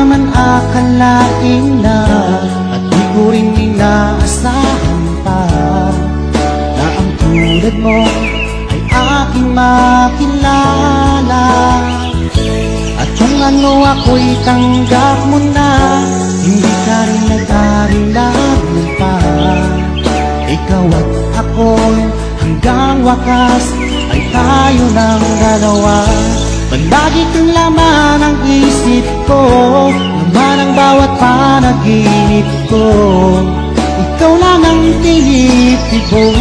naman akalain na, at di ko rin inaasahan pa, na ang tulad mo ay aking makilala. At yung ano ako'y tanggap mo na, hindi ka rin nag-arilan pa. Ikaw at ako'y hanggang wakas ay tayo ng dalawa. Palagi kang laman ang isip ko, laman ang bawat panaginip ko. Ikaw lang ang tinitibok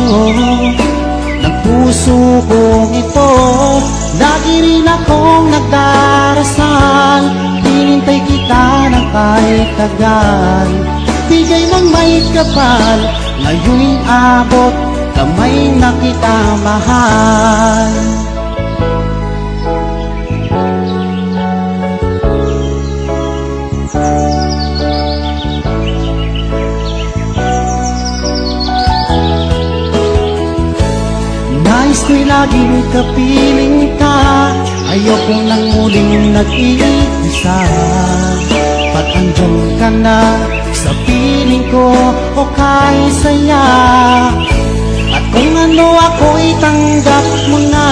ng puso kong ito. Lagi rin akong nagdarasal, hinintay kita ng kahit tagal. Bigay ng may kapal, ngayon'y abot, kamay na kita mahal. Nais ko'y laging kapiling ka, ayokong nang muling nag-iisa. Ba't andyan ka na sa piling ko o kay saya? At kung ano ako'y tanggap mo na,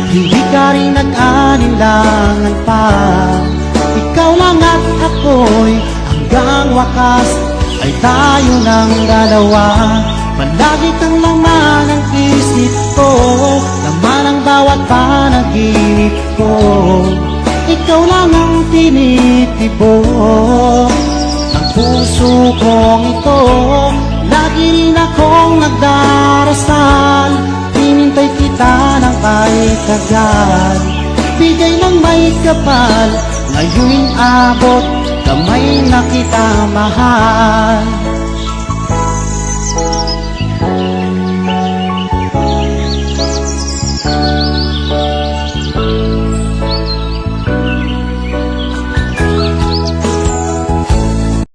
hindi ka rin nag-anilangan pa. Ikaw lang at ako'y hanggang wakas ay tayo ng dalawa. Palagi kang laman ang isip ko, laman ang bawat panaginip ko. Ikaw lang ang tinitibok ng puso kong ito. Lagi rin akong nagdarasal, hinintay kita ng kahit tagal. Bigay ng may kapal, ngayon'y abot, kamay na kita mahal.